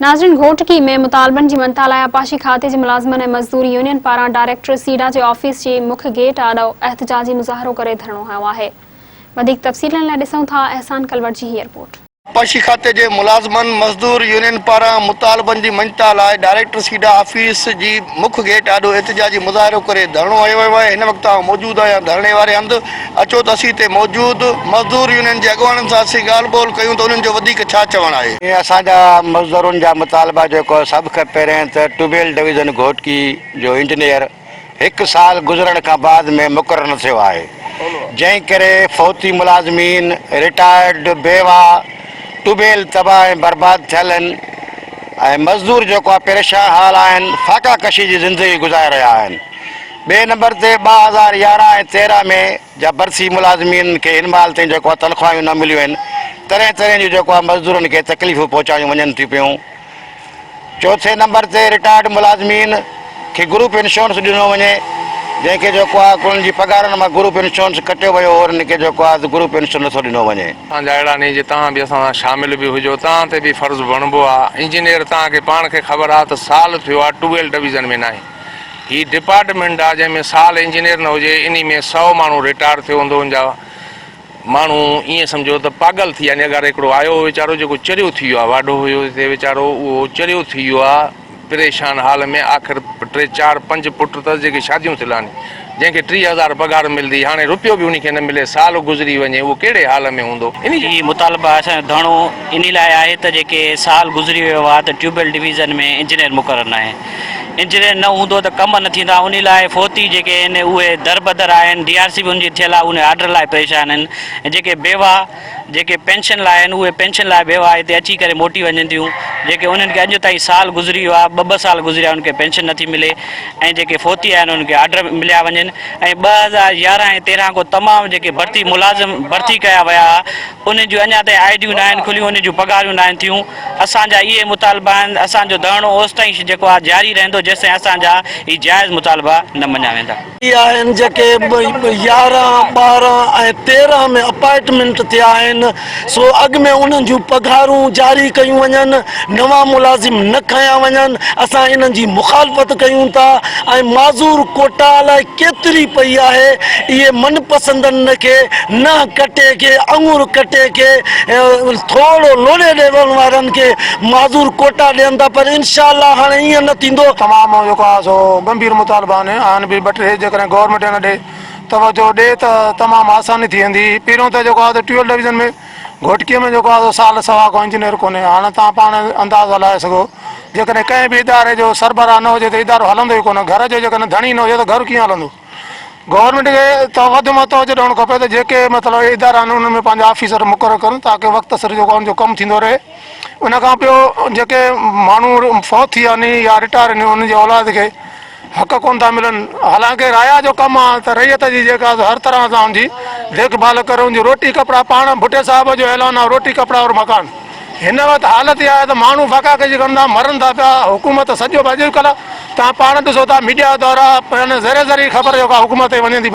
नाज़रीन, घोटकी में मुतालबन जी मनता लाइ आपाशी खाते जे मुलाज़िमन ऐं मज़दूर यूनियन पारां डायरेक्टर सीडा जे ऑफिस जे मुख्य गेट आॾो एहतजाजी मुज़ाहिरो करे धरणो हयो आहे। वधीक तफ़सीलनि लाइ ॾिसूं था अहसान कलवट जी हीअ रिपोर्ट। आपाशी खाते जे मुलाज़िमन मज़दूर यूनियन पारां मुतालबन जी मञता लाइ डायरेक्टर सीडा ऑफिस जी मुख्य गेट आॾो एहतजाजी मुज़ाहिरो करे धरणो हयो वियो आहे। हिन वक़्तु मौजूदु आहियां धरणे वारे हंधि। अचो त असीं हिते मौजूदु मज़दूर यूनियन जे अॻवाननि सां असीं ॻाल्हि ॿोल कयूं त उन्हनि जो वधीक छा चवणु आहे। असांजा मज़दूरनि जा मुतालबा जेको सभ खां पहिरियों त ट्यूबवेल डिवीज़न घोटकी जो इंजीनियर 1 साल गुज़रण खां बाद में मुक़ररु न थियो आहे, जंहिं करे फ़ौती मुलाज़मीन, रिटायर्ड, बेवा, ट्यूबवेल तबाह ऐं बर्बाद थियल आहिनि ऐं मज़दूर जेको आहे परेशान हाल आहिनि, फाका कशी जी ज़िंदगी गुज़ारे रहिया आहिनि। ॿिए नंबर ते 2011 ऐं 13 में जा बरसी मुलाज़मीन खे हिन महिल ताईं जेको आहे तनख़्वाहियूं न मिलियूं आहिनि। तरह तरह जूं जेको आहे मज़दूरनि खे तकलीफ़ूं पहुचायूं वञनि थियूं पियूं। चौथे नंबर ते रिटायर्ड मुलाज़मीन खे ग्रुप इंश्योरेंस ॾिनो वञे, जंहिंखे जेको आहे उन्हनि जी पघारनि मां ग्रुप इंश्योरेंस कटियो वियो और उनखे जेको आहे ग्रुप इंश्योरेंस नथो ॾिनो वञे। तव्हांजा अहिड़ा नहीं जे तव्हां बि असां शामिल बि हुजो, तव्हां ते बि फ़र्ज़ु बणिबो आहे। इंजीनियर तव्हांखे पाण खे ख़बर आहे त साल थियो आहे ट्यूबवेल डिवीज़न में न आहे। हीअ डिपार्टमेंट आहे जंहिंमें साल इंजीनियर न हुजे, इन में 100 माण्हू रिटायर थियो हूंदो। उनजा माण्हू ईअं सम्झो त पागल थी विया आहिनि। अगरि हिकिड़ो आयो वीचारो जेको चरियो थी वियो आहे, वाढो हुयो हिते वीचारो, उहो चरियो थी वियो आहे परेशान हाल में। आख़िर 3, 4, 5 पुट अथसि जेके शादियूं थियल आहिनि, जंहिंखे 30,000 पघार मिलंदी, हाणे रुपयो बि उनखे न मिले, साल गुज़री वञे, उहो कहिड़े हाल में हूंदो। इन जी मुतालबा असांजो धरणो इन लाइ आहे त जेके साल गुज़री वियो आहे त ट्यूबवेल डिवीज़न में इंजीनियर मुक़ररु न आहे। इंजीनियर न हूंदो त कम न थींदा। उन लाइ फ़ौती जेके आहिनि उहे दर बदर आहिनि। DRC बि उनजी थियल आहे, उन आर्डर लाइ परेशान आहिनि। ऐं जेके बेवा जेके पेंशन लाइ आहिनि, उहे पेंशन लाइ बेवा हिते अची करे मोटी वञनि थियूं। जेके उन्हनि खे अॼु ताईं साल गुज़री वियो आहे, 2 साल गुज़रिया, उनखे पेंशन नथी मिले। ऐं जेके फ़ौती आहिनि उनखे आर्डर मिलिया वञनि। ऐं 2011 ऐं 13 खां तमामु जेके भर्ती मुलाज़िम भर्ती कया विया, उन जूं अञा ताईं आईडियूं न आहिनि खुलियूं, उन जूं पघारियूं न आहिनि थियूं। असांजा इहे मुतालबा आहिनि। असांजो धरणो ओसि ताईं जेको आहे जारी रहंदो जेसिताईं असांजा ही जाइज़ मुतालबा न मञा वेंदा। इहे आहिनि जेके 11, 12 ऐं 13 में अपार्टमेंट थिया आहिनि, सो अॻु में उन्हनि जूं पघारूं जारी कयूं वञनि, नवां मुलाज़िम न खया वञनि। असां इन्हनि जी मुखालफ़त कयूं था। ऐं माज़ूर कोटा लाइ केतिरी पई आहे, इहे मनपसंदनि खे न कटे के अंगूर कटे के थोरो लोॾे ॾियण वारनि खे माज़ूर कोटा ॾियनि था, पर इंशाअल्लाह हाणे ईअं न थींदो। तमामु जेको आहे सो गंभीर मुतालबा आहिनि बि 2-3 जेकॾहिं गवर्नमेंट न ॾे तवजो ॾे त तमामु आसानी थी वेंदी। पहिरियों त जेको आहे त ट्यूबवेल डिवीज़न में घोटकीअ में जेको आहे साल सवा को इंजीनियर कोन्हे। हाणे तव्हां पाण अंदाज़ हलाए सघो, जेकॾहिं कंहिं बि इदारे जो सरबराह न हुजे त इदारो हलंदो ई कोन। घर जो जेकॾहिं धणी न हुजे त घर कीअं हलंदो। गवर्नमेंट खे त वधि में तवजो ॾियणु खपे त जेके मतिलबु इदारा आहिनि उनमें पंहिंजा ऑफिसर मुक़ररु कनि ताकी वक़्त सिर जेको उनजो कमु थींदो रहे। उन खां पोइ जेके माण्हू फौत थी विया आहिनि या रिटायर आहिनि, उनजे औलाद खे हक़ कोन था मिलनि। हालांकि राया जो कमु आहे त रैयत जी जेका हर तरह सां उनजी देखभाल करे, उनजी रोटी कपिड़ा, पाण भुटे साहिब जो ऐलान आहे रोटी कपिड़ा और मकान। हिन वक़्तु हालत इहा आहे त माण्हू फ़का कजी कंदा, मरनि था पिया। हुकूमत सॼो अॼुकल्ह तव्हां पाण ॾिसो था मीडिया द्वारा ज़रे ज़रे ख़बर जेका हुकूमत वञे थी।